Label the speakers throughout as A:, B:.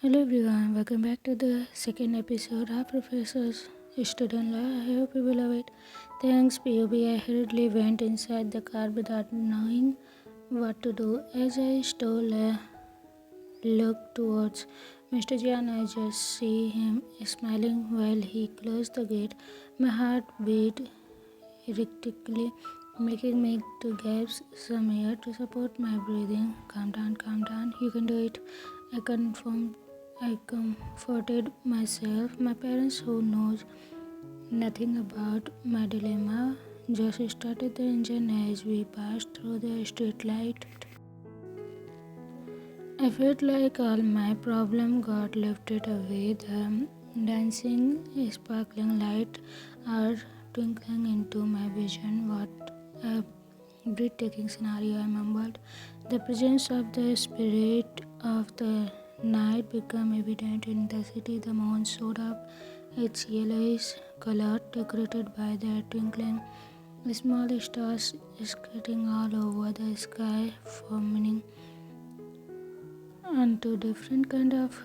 A: Hello everyone, welcome back to the second episode of Professor's Student Law. I hope you will love it. Thanks POB, I hurriedly went inside the car without knowing what to do. As I stole a look towards Mr. Jeon, I just see him smiling while he closed the gate. My heart beat erratically, making me to gasp some air to support my breathing. Calm down, you can do it. I confirmed I comforted myself. My parents, who knows nothing about my dilemma, just started the engine as we passed through the street light. I felt like all my problem got lifted away. The dancing, sparkling light are twinkling into my vision. What a breathtaking scenario, I mumbled. The presence of the spirit of the night became evident in the city. The moon showed up, its yellowish color decorated by the twinkling small stars skating all over the sky, forming onto different kind of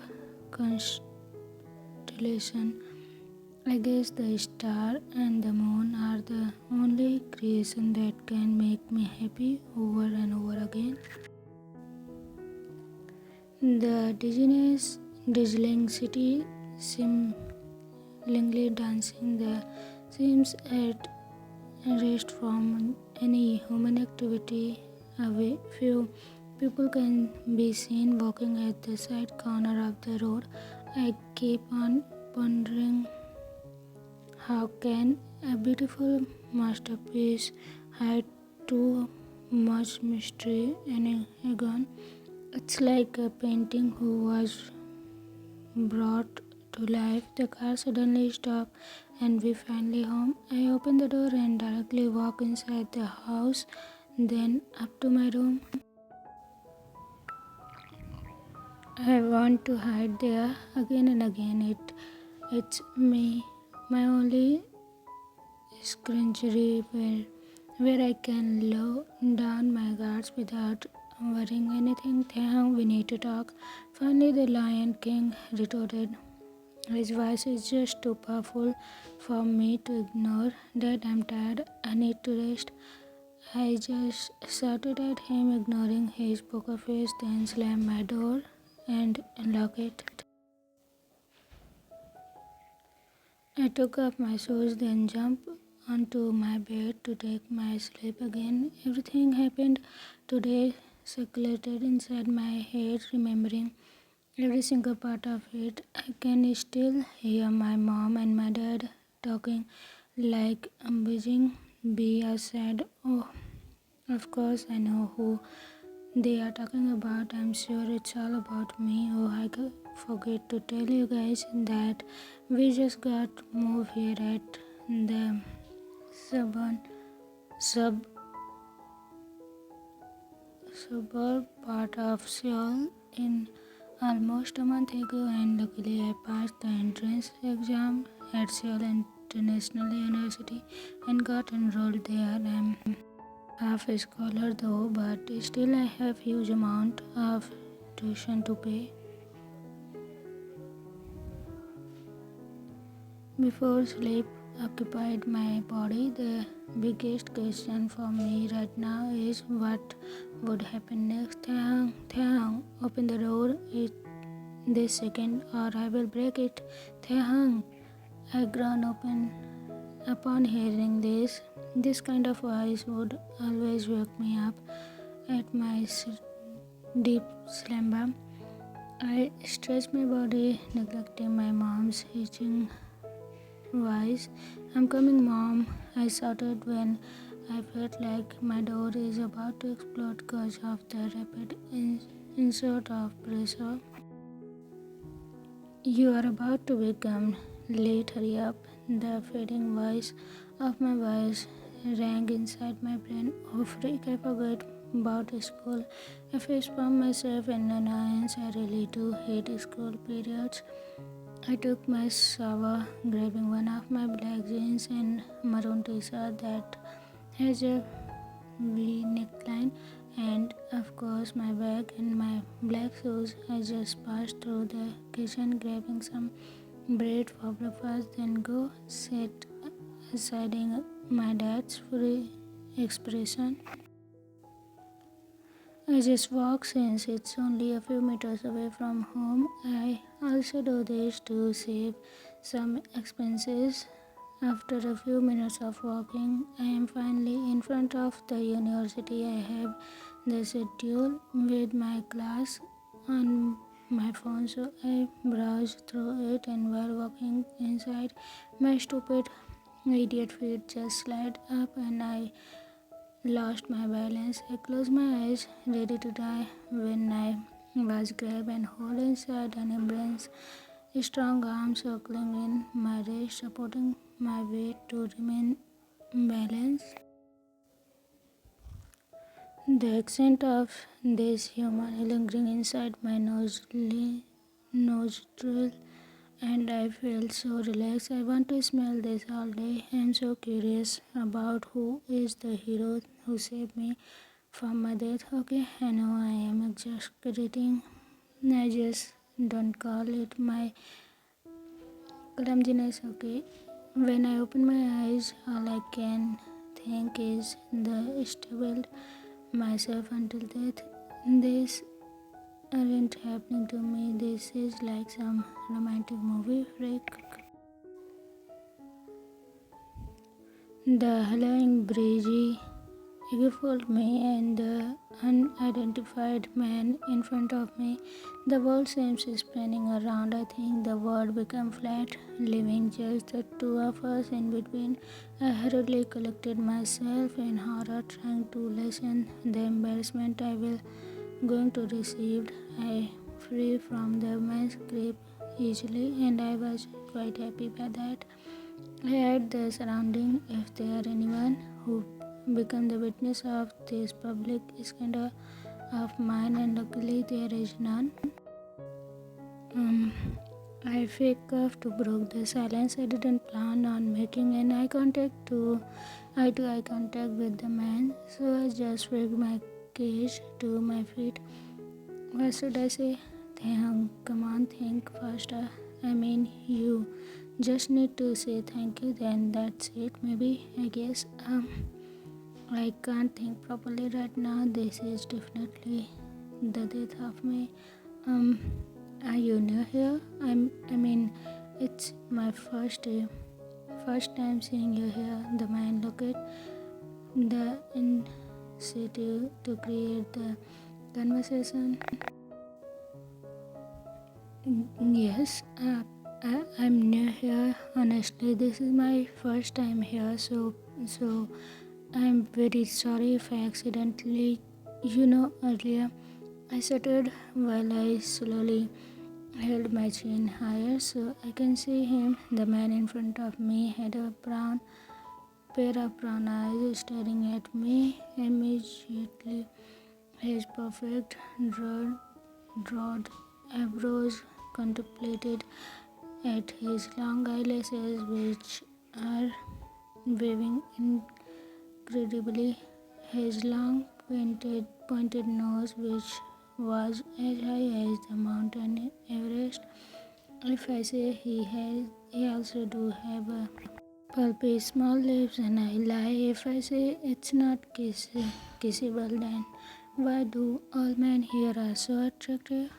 A: constellation. I guess the star and the moon are the only creation that can make me happy over and over again. The dazzling city seemingly dancing the seems at rest from any human activity. Away few people can be seen walking at the side corner of the road. I keep on pondering, how can a beautiful masterpiece hide too much mystery in a gun? It's like a painting who was brought to life. The car suddenly stopped and we finally home. I open the door and directly walk inside the house, then up to my room. I want to hide there again and again. It's me, my only sanctuary where I can low down my guards without worrying anything. Taehyung, we need to talk. Finally, the Lion King retorted. His voice is just too powerful for me to ignore. Dad, I'm tired. I need to rest. I just shouted at him, ignoring his poker face, then slammed my door and unlocked it. I took off my shoes, then jumped onto my bed to take my sleep again. Everything happened today circulated inside my head, remembering every single part of it. I can still hear my mom and my dad talking like amazing. B, I said, oh, of course I know who they are talking about. I'm sure it's all about me. Oh, I forget to tell you guys that we just got moved here at the suburban sub suburb part of Seoul in almost a month ago, and luckily I passed the entrance exam at Seoul International University and got enrolled there. I'm half a scholar though, but still I have huge amount of tuition to pay. Before sleep occupied my body, the biggest question for me right now is what would happen next. Taehyung, open the door this second or I will break it. Taehyung, I groaned open upon hearing this. This kind of voice would always wake me up at my deep slumber. I stretched my body, neglecting my mom's hitching voice. I'm coming, Mom, I shouted when I felt like my door is about to explode because of the rapid insert of pressure. You are about to become late, hurry up. The fading voice of my voice rang inside my brain. Oh freak, I forgot about school. I facepalmed myself in annoyance. I really do hate school periods. I took my shower, grabbing one of my black jeans and maroon t-shirt that has a V neckline and of course my bag and my black shoes. I just passed through the kitchen grabbing some bread for breakfast, then go sit aside my dad's free expression. I just walk since it's only a few meters away from home. I also do this to save some expenses. After a few minutes of walking, I am finally in front of the university. I have the schedule with my class on my phone, so I browse through it, and while walking inside, my stupid idiot feet just slide up and I lost my balance. I closed my eyes, ready to die, when I was grabbed and held inside an embrace. A strong arm circling in my wrist, supporting my weight to remain balanced. The accent of this human lingering inside my nostril, and I felt so relaxed. I want to smell this all day. I am so curious about who is the hero who saved me from my death. Okay, I know I am exaggerating. I just don't call it my clumsiness. Okay, when I open my eyes, all I can think is the stabbed myself until death. This aren't happening to me. This is like some romantic movie freak. The howling breezy fooled me, and the unidentified man in front of me. The world seems spinning around. I think the world became flat, leaving just the two of us in between. I hurriedly collected myself in horror, trying to lessen the embarrassment I will going to receive. I free from the man's grip easily, and I was quite happy by that. I had the surrounding. If there anyone who become the witness of this public scandal of mine, and luckily there is none. Um, I fake off to broke the silence. I didn't plan on making an eye to eye contact with the man, so I just rigged my cage to my feet. What should I say? Taehyung, come on, think faster. I mean, you just need to say thank you, then that's it. Maybe, I guess. I can't think properly right now. This is definitely the death of me. Um, are you new here? I mean, it's my first time seeing you here. The man looked at the initiative to create the conversation. Yes, I'm new here. Honestly, this is my first time here, so I'm very sorry if I accidentally, earlier. I stuttered while I slowly held my chin higher so I can see him. The man in front of me had a pair of brown eyes staring at me immediately. His perfect broad eyebrows contemplated at his long eyelashes, which are waving incredibly. His long pointed nose, which was as high as the mountain Everest. If I say he also do have a pulpy small lips, and I lie if I say it's not kissable, then why do all men here are so attractive?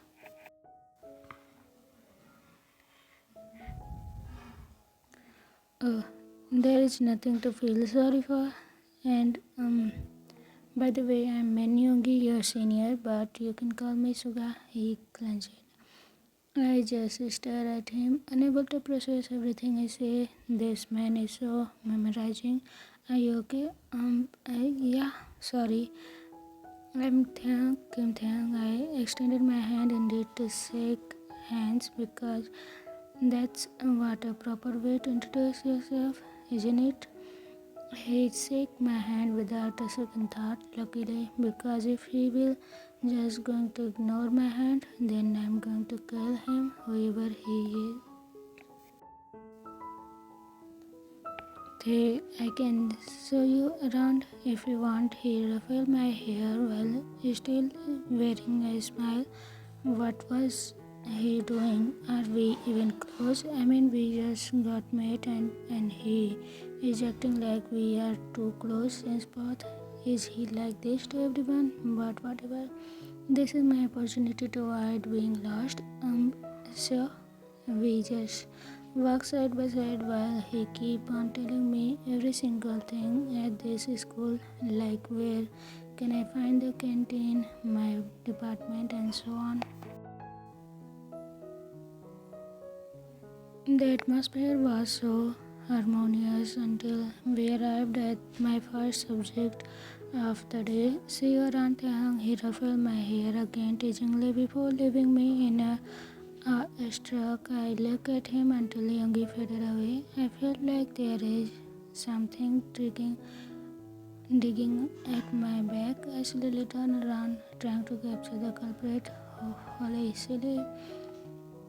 A: Oh, there is nothing to feel sorry for. And by the way, I'm Yoongi, your senior, but you can call me Suga. He clenched. I just stare at him, unable to process everything I say. This man is so memorizing. Are you okay? Yeah, sorry. I'm Kim Taehyung. I extended my hand indeed to shake hands because that's what a proper way to introduce yourself, isn't it? He'd shake my hand without a second thought, luckily, because if he will just going to ignore my hand, then I'm going to kill him, whoever he is. I can show you around if you want. He ruffled my hair while still wearing a smile. What was he doing? Are we even close? I mean, we just got met and he is acting like we are too close since birth. Is he like this to everyone? But whatever. This is my opportunity to avoid being lost. So we just walk side by side while he keep on telling me every single thing at this school, like where can I find the canteen, my department, and so on. The atmosphere was so harmonious until we arrived at my first subject of the day. See your Aunt Taehyung. He ruffled my hair again teasingly before leaving me in a struck. I looked at him until Yoongi faded away. I felt like there is something digging at my back. I slowly turned around, trying to capture the culprit. Oh, holy silly.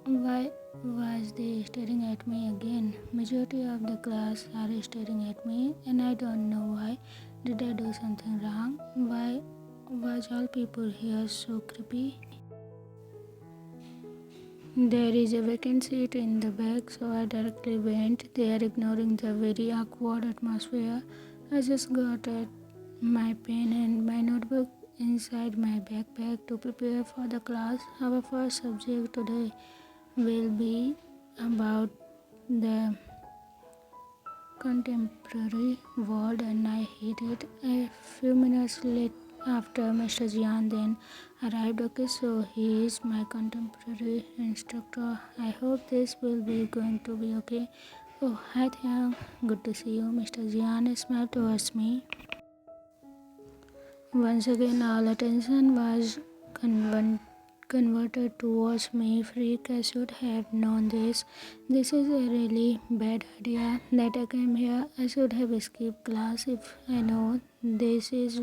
A: Why was they staring at me again? Majority of the class are staring at me and I don't know why. Did I do something wrong? Why was all people here so creepy? There is a vacant seat in the back, so I directly went there, ignoring the very awkward atmosphere. I just got at my pen and my notebook inside my backpack to prepare for the class. Our first subject today will be about the contemporary world, and I hate it. A few minutes late after Mr. Jeon then arrived. Okay, so he is my contemporary instructor. I hope this will be going to be okay. Oh, hi Taehyung. Good to see you. Mr. Jeon smiled towards me. Once again, all attention was converted towards me. Freak, I should have known this. This is a really bad idea that I came here. I should have skipped class if I know this is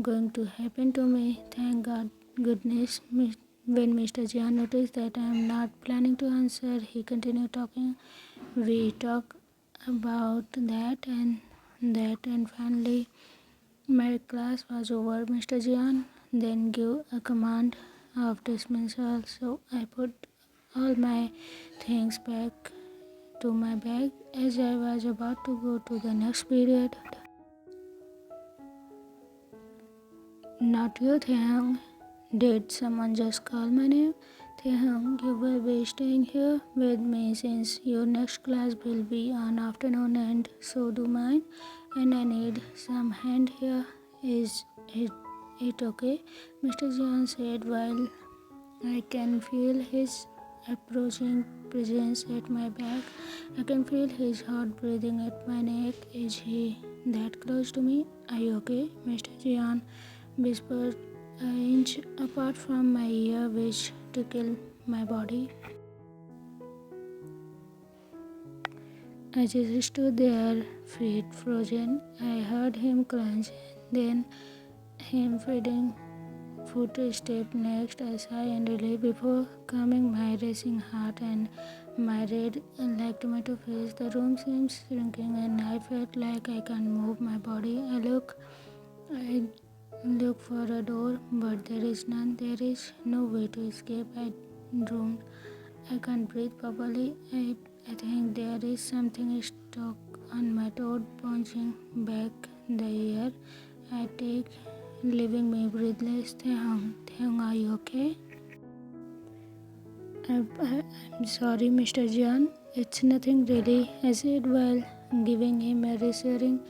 A: going to happen to me. Thank God, goodness. When Mr. Jeon noticed that I am not planning to answer, he continued talking. We talked about and finally my class was over. Mr. Jeon then gave a command of dismissal, so I put all my things back to my bag as I was about to go to the next period. Not you, Taehyung. Did someone just call my name? Taehyung, you will be staying here with me since your next class will be on afternoon and so do mine. And I need some hand here. Is it okay? Mr. Jeon said while I can feel his approaching presence at my back. I can feel his heart breathing at my neck. Is he that close to me? Are you okay? Mr. Jeon whispered an inch apart from my ear, which tickled my body. I just stood there, feet frozen. I heard him crunch, then him feeding footstep next. I sighed in relief before calming my racing heart and my red like tomato face. The room seemed shrinking and I felt like I can't move my body. I look for a door, but there is none. There is no way to escape. I drowned. I can't breathe properly. I think there is something stuck on my throat, punching back the air I take, leaving me breathless. Taehyung, are you okay? I'm sorry, Mr. Jeon. It's nothing really, I said while giving him a reassuring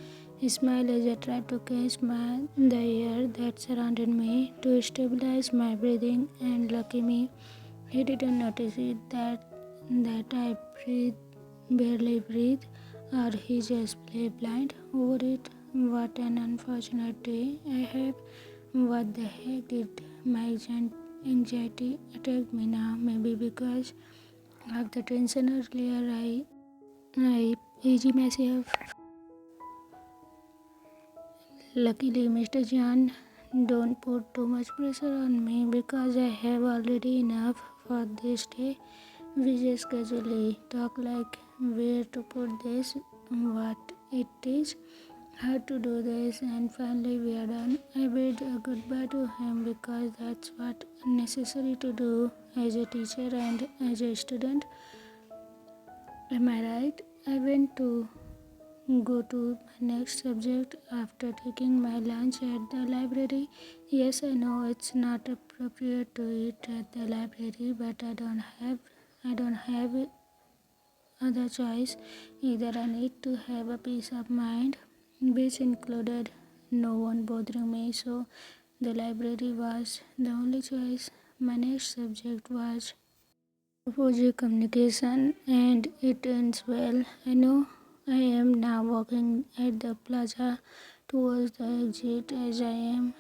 A: smile as I tried to catch the air that surrounded me to stabilize my breathing, and lucky me, he didn't notice it that I barely breathe, or he just play blind over it. What an unfortunate day I have. What the heck did my anxiety attack me now? Maybe because of the tension earlier I easy myself. Luckily, Mr. Jeon don't put too much pressure on me because I have already enough for this day. We just casually talk like where to put this. what it is hard to do this, and finally we are done. I bid a goodbye to him because that's what necessary to do as a teacher and as a student. Am I right? I went to go to my next subject after taking my lunch at the library. Yes, I know it's not appropriate to eat at the library, but I don't have other choice. Either I need to have a peace of mind, which included no one bothering me, so the library was the only choice. My next subject was opposite communication, and it ends well. I know I am now walking at the plaza towards the exit as I am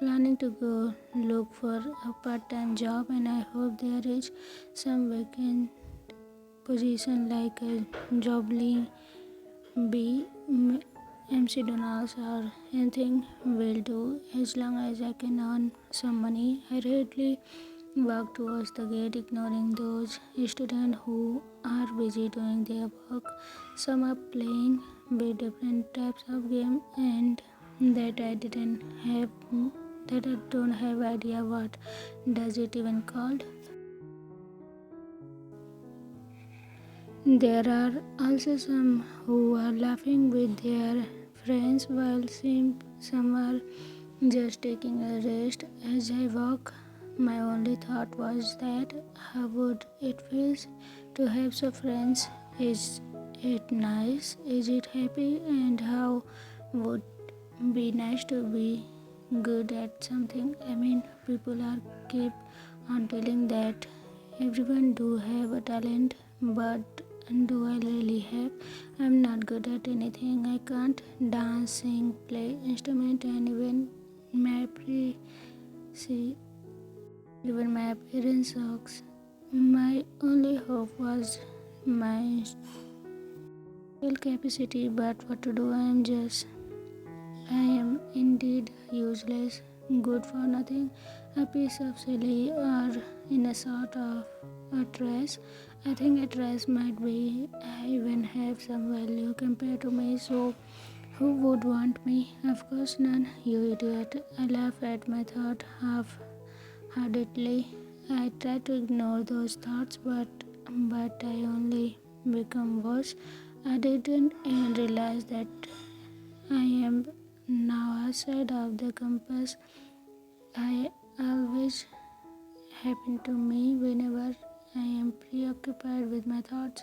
A: planning to go look for a part-time job, and I hope there is some vacant position like a Joblin B, MC Donald's or anything will do as long as I can earn some money. I hurriedly walk towards the gate, ignoring those students who are busy doing their work. Some are playing with different types of game, and that I didn't have that I don't have idea what does it even called. There are also some who are laughing with their friends while some are just taking a rest. As I walk, my only thought was that how would it feel to have some friends? Is it nice? Is it happy? And how would be nice to be good at something? I mean, people are keep on telling that everyone do have a talent, but do I really have? I'm not good at anything. I can't dance, sing, play instrument, and my pre see even my appearance sucks. My only hope was my mental capacity, but what to do? I am indeed useless, good for nothing, a piece of silly, or in a sort of a dress. I think a dress might be even have some value compared to me, so who would want me? Of course none, you idiot. I laugh at my thought half-heartedly. I try to ignore those thoughts, but I only become worse. I didn't even realize that I am now outside of the compass. I always happen to me whenever I am preoccupied with my thoughts.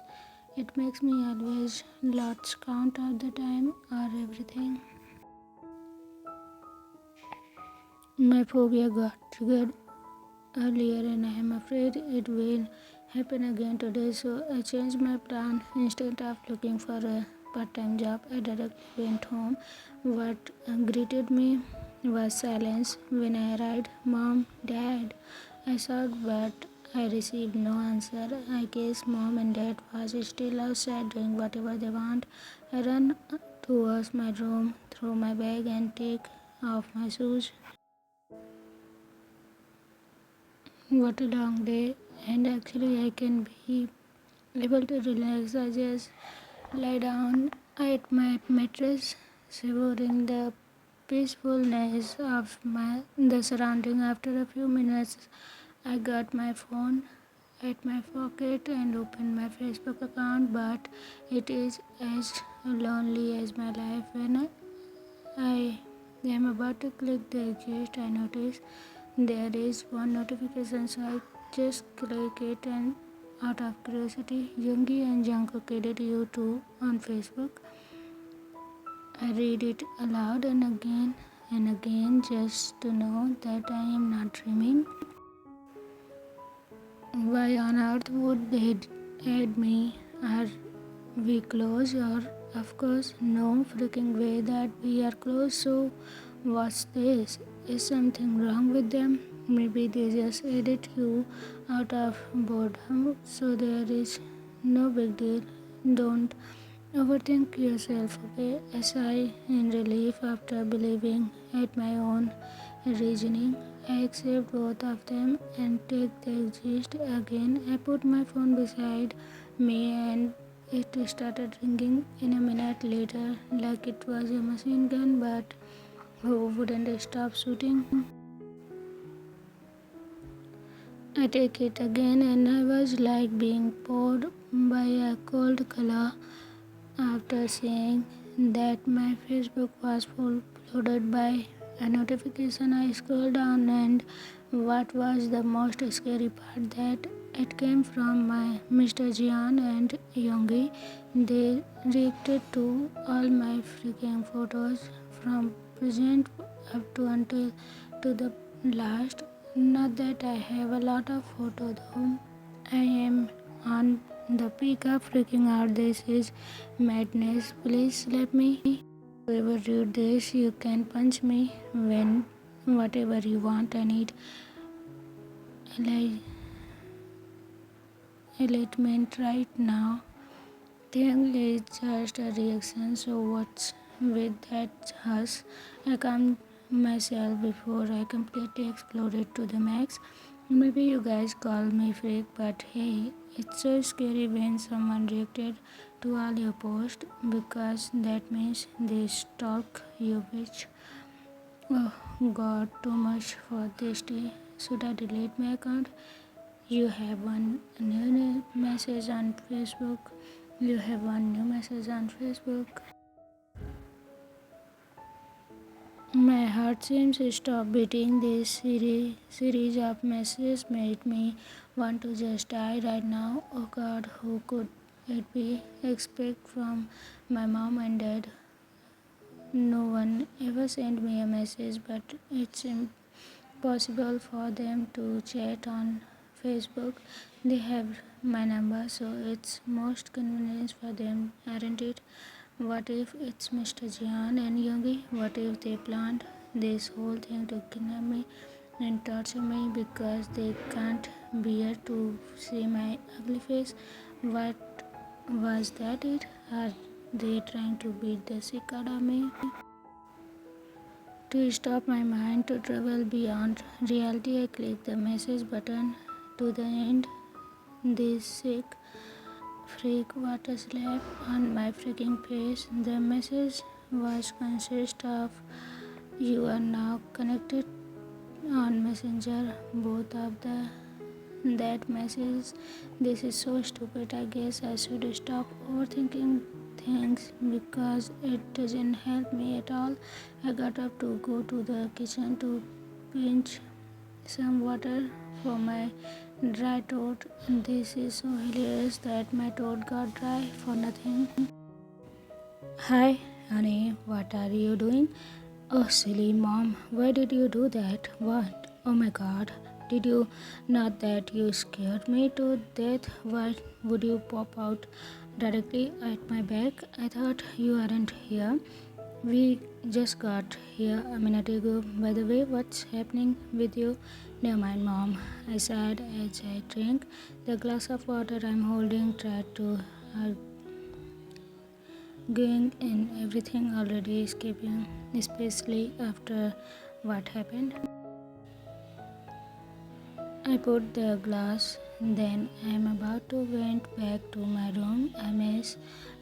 A: It makes me always lost count of the time or everything. My phobia got triggered earlier and I am afraid it will happen again today, so I changed my plan. Instead of looking for a part-time job, I directly went home. What greeted me was silence. When I arrived, Mom, Dad, I shouted, but I received no answer. I guess Mom and Dad was still outside doing whatever they want. I ran towards my room, threw my bag and take off my shoes. What a long day, and actually I can be able to relax. I just lie down at my mattress, savoring the peacefulness of the surrounding. After a few minutes, I got my phone at my pocket and opened my Facebook account, but it is as lonely as my life. When I am about to click the exit, I notice there is one notification, so I just click it and out of curiosity, Yoongi and Jungkook added you too on Facebook. I read it aloud and again just to know that I am not dreaming. Why on earth would they add me? Are we close? Or of course, no freaking way that we are close. So, what's this? Is something wrong with them? Maybe they just added you out of boredom, so there is no big deal. Don't overthink yourself, okay? A sigh in relief after believing at my own reasoning. I accept both of them and take the exit again. I put my phone beside me and It started ringing in a minute later like it was a machine gun, but who wouldn't stop shooting? I take it again and I was like being poured by a cold color. After seeing that my Facebook was flooded by a notification, I scrolled down, and what was the most scary part, that it came from my Mr. Jeon and Yoongi. They reacted to all my freaking photos from present up to until to the last. Not that I have a lot of photos though. I am on the peak of freaking out. This is madness. Please let me. Whoever read this, you can punch me when whatever you want. I need enlightenment right now. Thing is just a reaction, so what's with that hush? I calmed myself before I completely exploded to the max. Maybe you guys call me fake, but hey, it's so scary when someone reacted to all your posts, because that means they stalk you, bitch. Oh god, too much for this day. Should I delete my account? You have one new message on Facebook. You have one new message on Facebook. My heart seems to stop beating. This series of messages made me want to just die right now. Oh God, who could it be? Expect from my mom and dad. No one ever sent me a message, but it's impossible for them to chat on Facebook. They have my number, so it's most convenient for them, aren't it? What if it's Mr. Jeon and Yoongi? What if they planned this whole thing to kidnap me and torture me because they can't bear to see my ugly face? What was that it? Are they trying to beat the shit out of me? To stop my mind to travel beyond reality, I click the message button to the end. This sick freak water slap on my freaking face. The message was consist of, you are now connected on Messenger. Both of the that message. This is so stupid. I guess I should stop overthinking things because it doesn't help me at all. I got up to go to the kitchen to pinch some water for my dry throat. This is so hilarious that my throat got dry for nothing. Hi, honey, what are you doing? Oh, silly mom, why did you do that? What? Oh my god, did you not that you scared me to death? Why would you pop out directly at my back? I thought you weren't here. We just got here a minute ago. By the way, what's happening with you? Never mind, mom, I said as I drank the glass of water I'm holding, tried to going in everything already escaping, especially after what happened. I put the glass, then I'm about to went back to my room. I miss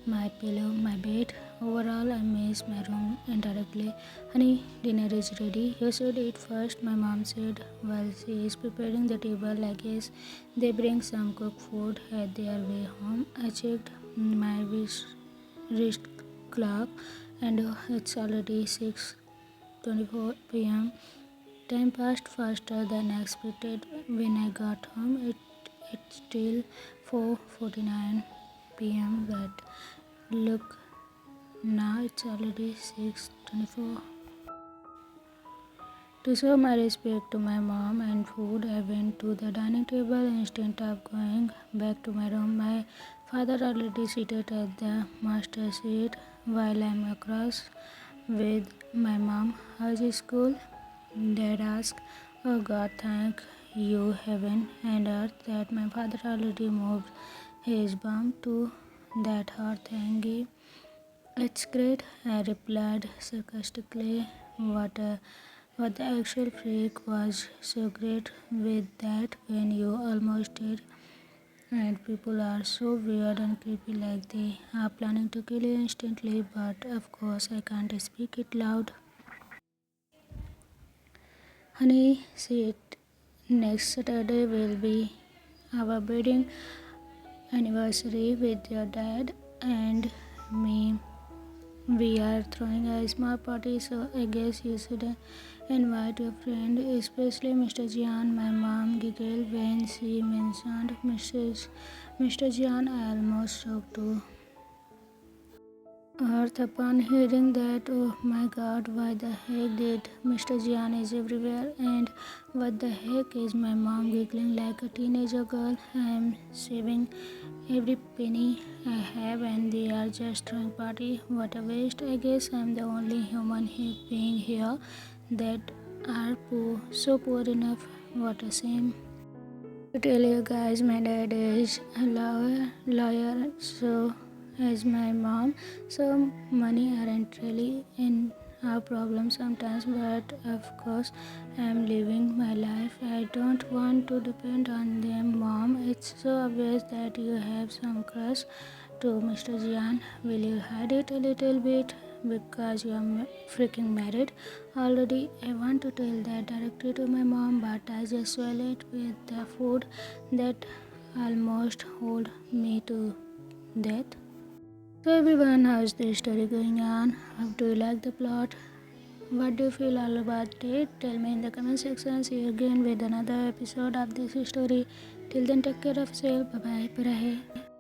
A: my pillow, my bed. Overall, I miss my room indirectly. Honey, dinner is ready. You should eat first, my mom said while she is preparing the table. I guess they bring some cooked food at their way home. I checked my wrist clock, and it's already 6:24 p.m. Time passed faster than expected. When I got home, it's still 4:49 p.m. But look, now it's already 6:24. To show my respect to my mom and food, I went to the dining table instead of going back to my room. My father already seated at the master seat while I'm across with my mom. How's school? Dad asked. Oh God, thank you, heaven and earth, that my father already moved his bum to that hot thingy. It's great, I replied sarcastically. What the actual freak was so great with that when you almost did? and people are so weird and creepy, like they are planning to kill you instantly, but of course I can't speak it loud. Honey, see it. Next Saturday will be our wedding anniversary with your dad and me. We are throwing a small party, so I guess you should invite your friend, especially Mr. Jeon. My mom giggled when she mentioned Mr. Jeon. I almost choked to earth upon hearing that. Oh my god, why the heck did Mr. Jian is everywhere, and what the heck is my mom giggling like a teenager girl? I am saving every penny I have and they are just throwing party. What a waste. I guess I'm the only human being here that are poor, so poor enough. What a shame. To tell you guys, my dad is a lawyer, so is my mom. So money aren't really in our problem sometimes, but of course, I'm living my life. I don't want to depend on them, mom. It's so obvious that you have some crush to Mr. Jian. Will you hide it a little bit? Because you are freaking married already. I want to tell that directly to my mom, but I just swallow it with the food that almost hold me to death. So everyone, how's the story going on? How do you like the plot? What do you feel all about it? Tell me in the comment section. See you again with another episode of this story. Till then, take care of yourself. Bye bye.